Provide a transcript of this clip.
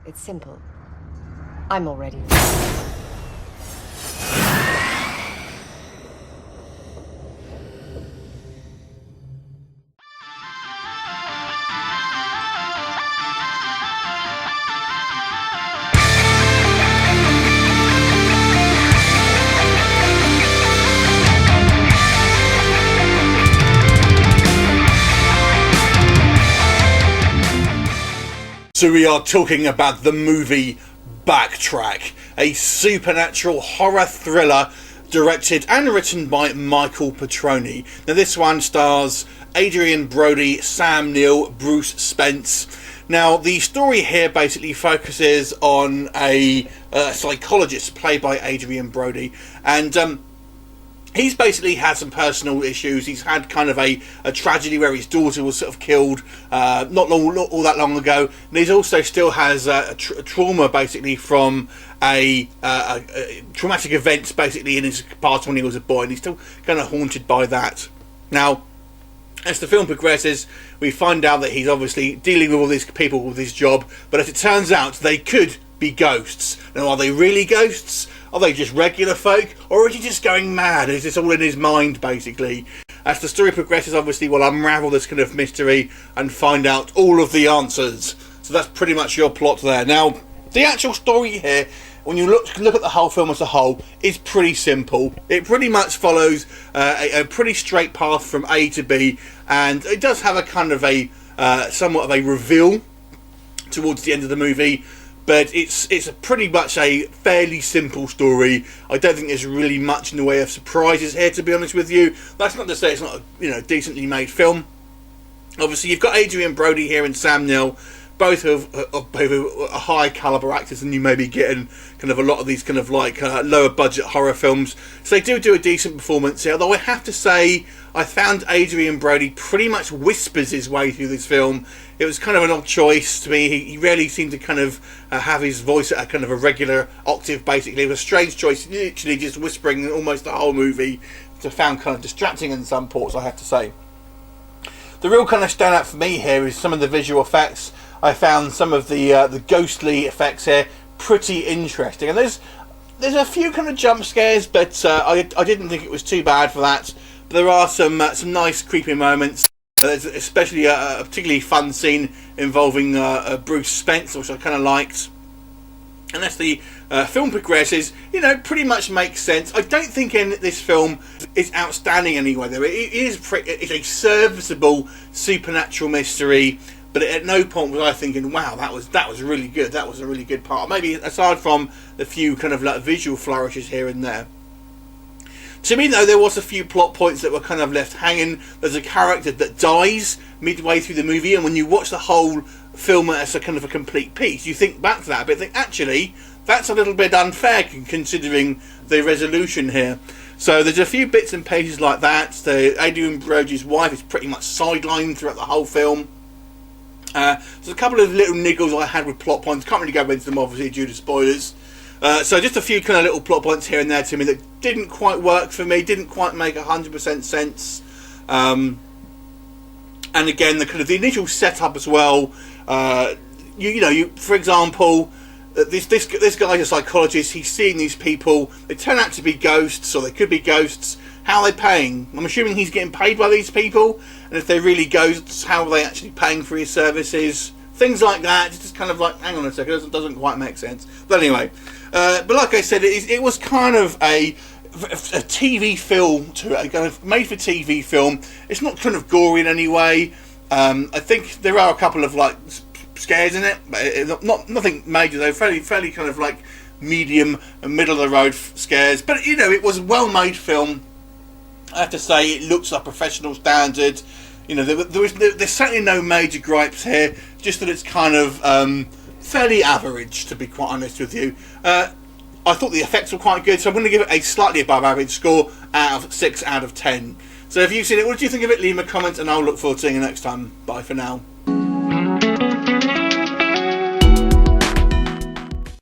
It's simple. I'm already. So we are talking about the movie Backtrack, a supernatural horror thriller directed and written by Michael Petroni. Now this one stars Adrien Brody, Sam Neill, Bruce Spence. Now the story here basically focuses on a psychologist played by Adrien Brody, and he's basically had some personal issues. He's had kind of a tragedy where his daughter was sort of killed not all that long ago, and he also still has a trauma basically from a traumatic event basically in his past when he was a boy, and he's still kind of haunted by that. Now, as the film progresses, we find out that he's obviously dealing with all these people with his job, but as it turns out, they could be ghosts. Now, are they really ghosts? Are they just regular folk? Or is he just going mad? Is this all in his mind, basically? As the story progresses, obviously, we'll unravel this kind of mystery and find out all of the answers. So that's pretty much your plot there. Now, the actual story here, when you look at the whole film as a whole, is pretty simple. It pretty much follows a pretty straight path from A to B, and it does have a kind of a somewhat of a reveal towards the end of the movie. But it's pretty much a fairly simple story. I don't think there's really much in the way of surprises here, to be honest with you. That's not to say it's not a decently made film. Obviously, you've got Adrien Brody here and Sam Neill, both of a high caliber actors, and you may be getting kind of a lot of these kind of like lower budget horror films. So they do a decent performance here. Although I have to say, I found Adrien Brody pretty much whispers his way through this film. It was kind of an odd choice to me. He really seemed to kind of have his voice at a kind of a regular octave, basically. It was a strange choice, literally just whispering almost the whole movie, which I found kind of distracting in some parts, I have to say. The real kind of standout for me here is some of the visual effects. I found some of the ghostly effects here pretty interesting. And there's a few kind of jump scares, but I didn't think it was too bad for that. But there are some nice creepy moments. There's especially a particularly fun scene involving Bruce Spence, which I kind of liked. And as the film progresses, pretty much makes sense. I don't think this film is outstanding anyway, though. It's a serviceable supernatural mystery, but at no point was I thinking, wow, that was really good. That was a really good part. Maybe aside from the few kind of like visual flourishes here and there. To me, though, there was a few plot points that were kind of left hanging. There's a character that dies midway through the movie, and when you watch the whole film as a kind of a complete piece, you think back to that, but think, actually, that's a little bit unfair considering the resolution here. So there's a few bits and pieces like that. So Adrien Brody's wife is pretty much sidelined throughout the whole film. There's a couple of little niggles I had with plot points. Can't really go into them, obviously, due to spoilers. So just a few kind of little plot points here and there to me that didn't quite work for me, didn't quite make 100% sense. And again, the initial setup as well. For example, this guy's a psychologist. He's seeing these people. They turn out to be ghosts, or they could be ghosts. How are they paying? I'm assuming he's getting paid by these people. And if they're really ghosts, how are they actually paying for his services? Things like that. It's just kind of like, hang on a second, it doesn't quite make sense. But anyway, but like I said, it was kind of a TV film to it, kind of made for TV film. It's not kind of gory in any way. I think there are a couple of like scares in it, but nothing major though. Fairly kind of like medium and middle of the road scares. But it was a well made film. I have to say, it looks like professional standard. There's certainly no major gripes here. Just that it's kind of fairly average, to be quite honest with you. I thought the effects were quite good, so I'm going to give it a slightly above average score out of 6 out of 10. So if you've seen it, what do you think of it? Leave me a comment, and I'll look forward to seeing you next time. Bye for now.